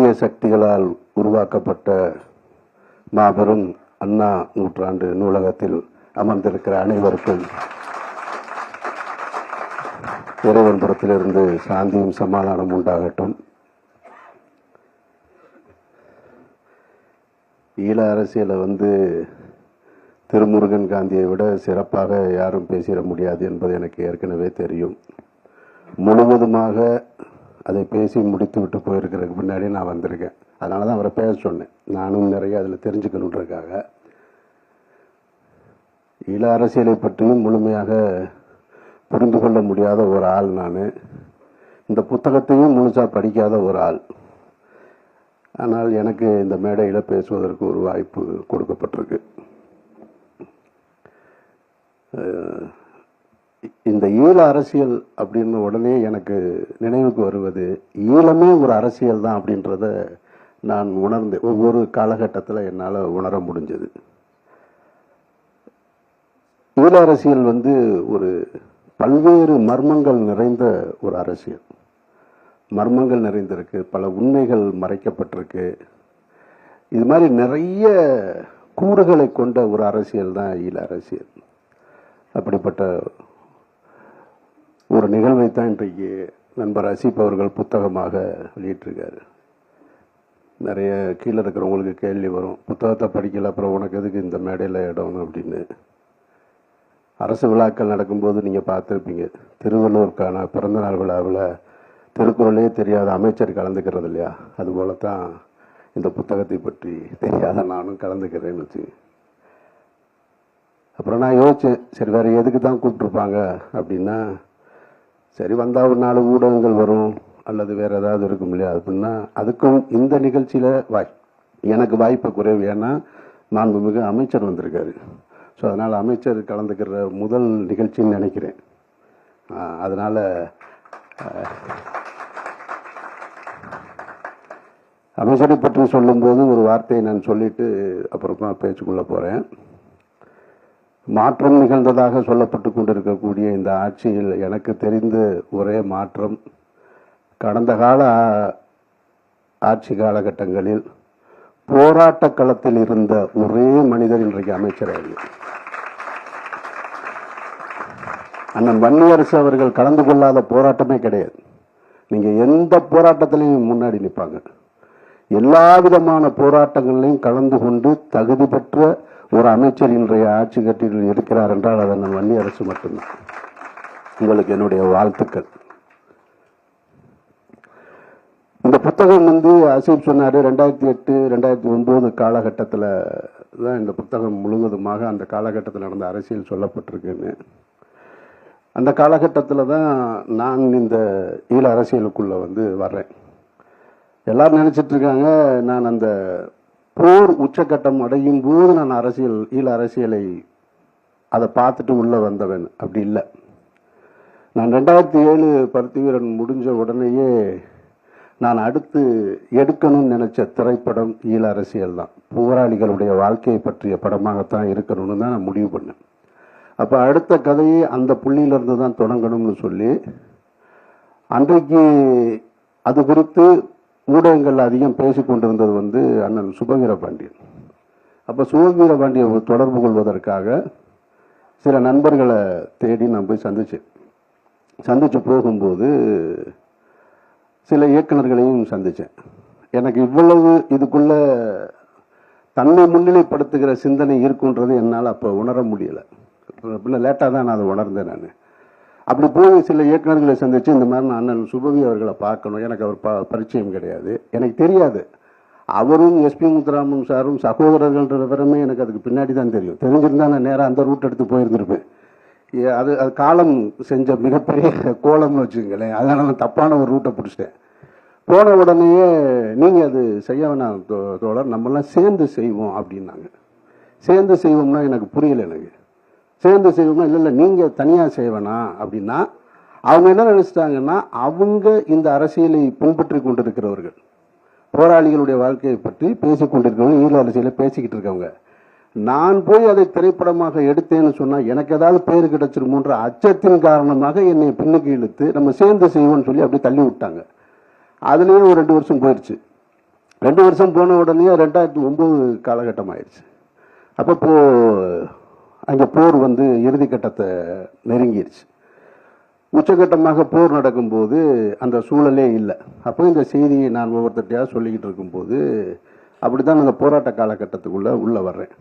தீய சக்திகளால் உருவாக்கப்பட்ட மாபெரும் அண்ணா நூற்றாண்டு நூலகத்தில் அமர்ந்திருக்கிற அனைவருக்கும் இறைவன் புறத்திலிருந்து சாந்தியும் சமாதானம் உண்டாகட்டும். ஈழ அரசியலை திருமுருகன் காந்தியை விட சிறப்பாக யாரும் பேசிட முடியாது என்பது எனக்கு ஏற்கனவே தெரியும். முழுவதுமாக அதை பேசி முடித்து விட்டு போயிருக்கிறதுக்கு முன்னாடி நான் வந்திருக்கேன். அதனால தான் அவரை பேச சொன்னேன். நானும் நிறைய அதில் தெரிஞ்சுக்கணுன்றதுக்காக. ஈழ அரசியலை பற்றியும் முழுமையாக புரிந்து கொள்ள முடியாத ஒரு ஆள் நான். இந்த புத்தகத்தையும் முழுசாக படிக்காத ஒரு ஆள். ஆனால் எனக்கு இந்த மேடையில் பேசுவதற்கு ஒரு வாய்ப்பு கொடுக்கப்பட்டிருக்கு. இந்த ஈழ அரசியல் அப்படின்னு உடனே எனக்கு நினைவுக்கு வருவது, ஈழமே ஒரு அரசியல் தான் அப்படின்றத நான் உணர்ந்தேன். ஒவ்வொரு காலகட்டத்தில் என்னால் உணர முடிஞ்சது. ஈழ அரசியல் ஒரு பல்வேறு மர்மங்கள் நிறைந்த ஒரு அரசியல். மர்மங்கள் நிறைந்திருக்கு, பல உண்மைகள் மறைக்கப்பட்டிருக்கு. இது மாதிரி நிறைய கூறுகளை கொண்ட ஒரு அரசியல் தான் ஈழ அரசியல். அப்படிப்பட்ட ஒரு நிகழ்வை தான் இன்றைக்கு நண்பர் அசீப் அவர்கள் புத்தகமாக வெளியிட்டிருக்காரு. நிறைய கீழே இருக்கிறவங்களுக்கு கேள்வி வரும், புத்தகத்தை படிக்கல அப்புறம் உனக்கு எதுக்கு இந்த மேடையில் இடம் அப்படின்னு. அரசு விழாக்கள் நடக்கும்போது நீங்கள் பார்த்துருப்பீங்க, திருவள்ளுவருக்கான பிறந்தநாள் விழாவில் திருக்குறளே தெரியாத அமைச்சர் கலந்துக்கிறது இல்லையா? அதுபோல தான் இந்த புத்தகத்தை பற்றி தெரியாத நானும் கலந்துக்கிறேன்னு வச்சு. அப்புறம் நான் யோசித்தேன், சரி வேறு எதுக்கு தான் கூப்பிட்ருப்பாங்க அப்படின்னா, சரி வந்தால் ஒரு 4 ஊடகங்கள் வரும் அல்லது வேறு ஏதாவது இருக்கும் இல்லையா அப்படின்னா, அதுக்கும் இந்த நிகழ்ச்சியில் எனக்கு வாய்ப்பு குறைவு. ஏன்னா மாண்புமிகு அமைச்சர் வந்திருக்காரு. ஸோ அதனால் அமைச்சர் கலந்துக்கிற முதல் நிகழ்ச்சின்னு நினைக்கிறேன். அதனால் அமைச்சரை பற்றி சொல்லும்போது ஒரு வார்த்தையை நான் சொல்லிட்டு அப்புறமா பேச்சுக்குள்ளே போகிறேன். மாற்றம் நிகழ்ந்ததாக சொல்லப்பட்டு கொண்டிருக்கக்கூடிய இந்த ஆட்சியில் எனக்கு தெரிந்த ஒரே மாற்றம், கடந்த கால ஆட்சி காலகட்டங்களில் போராட்ட களத்தில் இருந்த ஒரே மனிதர் இன்றைக்கு அமைச்சராக அண்ணன் வன்னியரசு அவர்கள் கலந்து கொள்ளாத போராட்டமே கிடையாது. நீங்கள் எந்த போராட்டத்திலையும் முன்னாடி நிற்பாங்க. எல்லா விதமான போராட்டங்களிலையும் கலந்து கொண்டு தகுதி பெற்ற ஒரு அமைச்சர் இன்றைய ஆட்சி கட்டில் இருக்கிறார் என்றால் அது அண்ணன் வன்னியரசு மட்டும்தான். உங்களுக்கு என்னுடைய வாழ்த்துக்கள். இந்த புத்தகம் அசீப் சொன்னார் 2008 2009 காலகட்டத்தில் தான் இந்த புத்தகம் முழுவதுமாக அந்த காலகட்டத்தில் நடந்த அரசியல் சொல்லப்பட்டிருக்குன்னு. அந்த காலகட்டத்தில் தான் நான் இந்த ஈழ அரசியலுக்குள்ளே வர்றேன். எல்லாரும் நினச்சிட்டு இருக்காங்க நான் அந்த போர் உச்சக்கட்டம் அடையும் போது நான் ஈழ அரசியலை அதை பார்த்துட்டு உள்ளே வந்தவன். அப்படி இல்லை. நான் 2007 பருத்தி வீரன் முடிஞ்ச உடனேயே நான் அடுத்து எடுக்கணும்னு நினைச்ச திரைப்படம் ஈழ அரசியல் தான். போராளிகளுடைய வாழ்க்கையை பற்றிய படமாகத்தான் இருக்கணும்னு தான் நான் முடிவு பண்ணேன். அப்போ அடுத்த கதையை அந்த புள்ளியிலிருந்து தான் தொடங்கணும்னு சொல்லி அன்றைக்கு அது குறித்து ஊடகங்கள் அதிகம் பேசிக்கொண்டிருந்தது அண்ணன் சுபவீர பாண்டியன். அப்போ சுபவீர பாண்டியன் தொடர்பு கொள்வதற்காக சில நண்பர்களை தேடி நான் போய் சந்திச்சு போகும்போது சில இயக்குநர்களையும் சந்தித்தேன். எனக்கு இவ்வளவு இதுக்குள்ள தன்னை முன்னிலைப்படுத்துகிற சிந்தனை இருக்குன்றது என்னால் அப்போ உணர முடியலை. பின்ன லேட்டாக தான் நான் அதை உணர்ந்தேன். நான் அப்படி போய் சில இயக்குநர்களை சந்தித்து இந்த மாதிரி நான் அண்ணன் சுபவி அவர்களை பார்க்கணும். எனக்கு அவர் பரிச்சயம் கிடையாது, எனக்கு தெரியாது. அவரும் எஸ்பி முத்துராமன் சாரும் சகோதரர்கள்ன்ற விவரமே எனக்கு அதுக்கு பின்னாடி தான் தெரியும். தெரிஞ்சிருந்தால் நான் நேராக அந்த ரூட் எடுத்து போயிருந்திருப்பேன். அது காலம் செஞ்ச மிகப்பெரிய கோலம்னு வச்சுக்கங்களேன். அதனால் நான் தப்பான ஒரு ரூட்டை பிடிச்சிட்டேன். போன உடனேயே நீங்கள் அது செய்ய வேணாம் தோழர், நம்மளாம் சேர்ந்து செய்வோம் அப்படின்னாங்க. சேர்ந்து செய்வோம்னா எனக்கு புரியலை. எனக்கு சேர்ந்து செய்வோம்னா இல்லை நீங்கள் தனியாக செய்வேனா அப்படின்னா, அவங்க என்ன நினைச்சிட்டாங்கன்னா, அவங்க இந்த அரசியலை பின்பற்றி கொண்டிருக்கிறவர்கள், போராளிகளுடைய வாழ்க்கையை பற்றி பேசிக்கொண்டிருக்கிறவங்க, ஈழ அரசியலை பேசிக்கிட்டு இருக்கவங்க, நான் போய் அதை திரைப்படமாக எடுத்தேன்னு சொன்னால் எனக்கு ஏதாவது பேர் கிடைச்சிருமோன்ற அச்சத்தின் காரணமாக என்னை பின்னுக்கு இழுத்து நம்ம சேர்ந்து செய்வோம்னு சொல்லி அப்படி தள்ளி விட்டாங்க. அதுலேயே ஒரு 2 வருஷம் போயிடுச்சு. 2 வருஷம் போன உடனே 2009 காலகட்டம் ஆயிடுச்சு. அப்போ அங்கே போர் வந்து இறுதி கட்டத்தை நெருங்கிடுச்சு. உச்சகட்டமாக போர் நடக்கும்போது அந்த சூழலே இல்லை. அப்போ இந்த செய்தியை நான் ஒவ்வொருத்தட்டையாக சொல்லிக்கிட்டு இருக்கும்போது அப்படி தான் அந்த போராட்ட காலகட்டத்துக்குள்ளே உள்ளே வர்றேன்.